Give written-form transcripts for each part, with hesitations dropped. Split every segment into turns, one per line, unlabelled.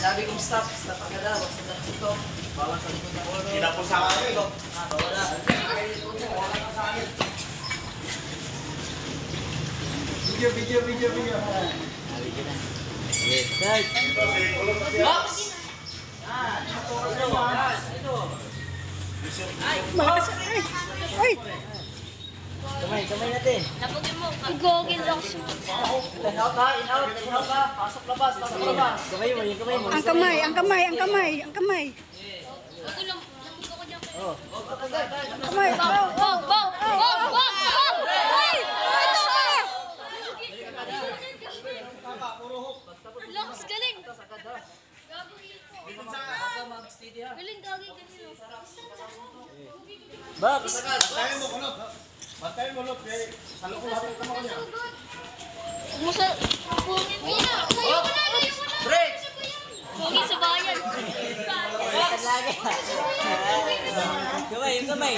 Sabi kong stop agad daw. Stop dito. Bawal sa likod ng ulo.
Kinapos sa akin.
Wala.
Video.
Video na. Yes. Guys. Box!
Ay!
Kamay natin.
Napagin mo. Igogin lang siya.
In-out ha. Pasok labas. Kamay mo.
Ang kamay.
Oh.
Kamay. Ay! Ito ka!
Lakas galing. Galing gagi ganito.
Box!
Bantayan mo, Lop. Sa loob lahat ng kamao niya.
Musa, pungin mo yan. Layo mo na.
Break!
Pungin sa bayan.
Kamay.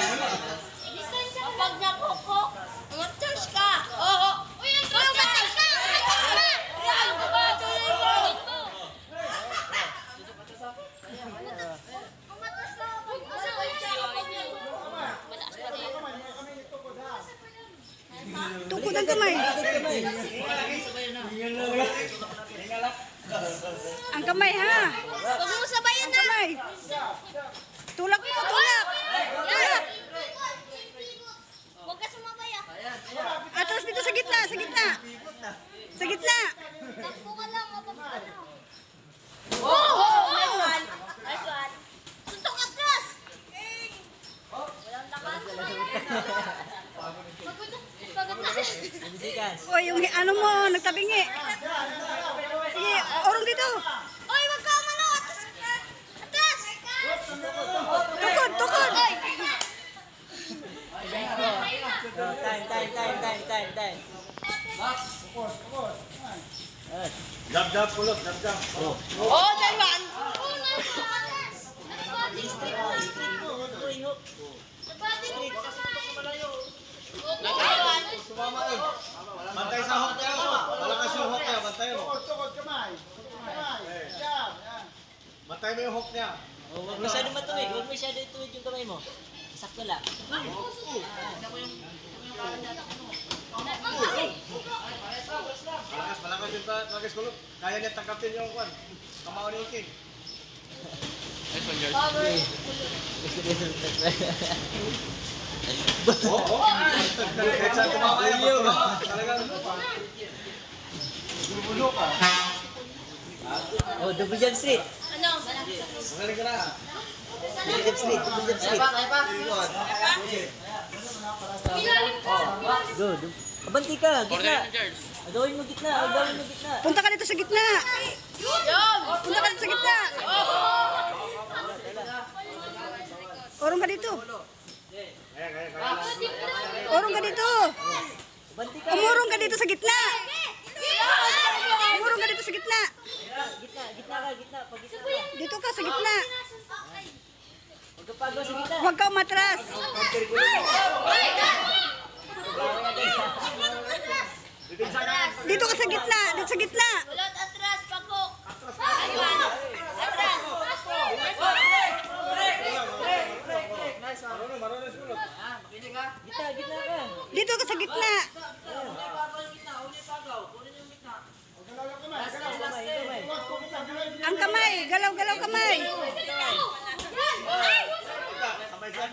Kapag nakukok, matas ka. Oo. Uy, matas ka. Yan, tuloy mo. Umatas na. Mataas pa rin.
Tukod ang kamay. Ang kamay ha.
Huwag mo sabayan
Ang
na.
kamay. Tulak mo, tulak. Tulak.
Huwag ka sumabay ah.
Atras dito sa gitna. Sa gitna.
Takbo ka lang, mapapagod na. Oh! Nice one. Suntok atras! Walang lakas. Pagod na.
O yung ano mo, nagtabingi. Sige, orong dito.
Oy, wag ka umano. Atras! Atras!
Tukod.
Oy!
Time.
Jab, pulot. Jab.
Oh, Taiwan! Oh, nice
Bantay sa hook niya. Malakas yung hook niya. Bantay mo. Bantay mo yung hook niya.
Huwag masyado matuwid. Huwag masyado ituwid yung kamay mo. Sakto lang.
Malakas yung Travis Kulot. Kaya niya tangkapin yung kwan. Kamao ni King. Oo. Kahit saan kumamaya. Talagang bulubulo ka.
Oh, double jump street.
Ano?
Magaling ka na.
Double jump street.
Ilalim ka.
Go. Abanti ka. Gitna. Agawin mo gitna.
Punta ka dito sa gitna. Punta ka dito sa gitna. Orong ka dito. Orong ka dito.
Abanti ka.
Umurong ka dito sa gitna. Umurong ka dito sa gitna.
Gitna ka. Pag gitna ka.
Dito ka sa gitna.
Huwag ka pagaw sa gitna.
Huwag ka umatras. Dito ka sa gitna. Dito sa gitna.
Ulot atras, pagkok. Ayun. Atras.
Marunong si Kulot.
Gitna ka.
Dito ka sa gitna. Ang kamay. Galaw kamay.
Sabay siya.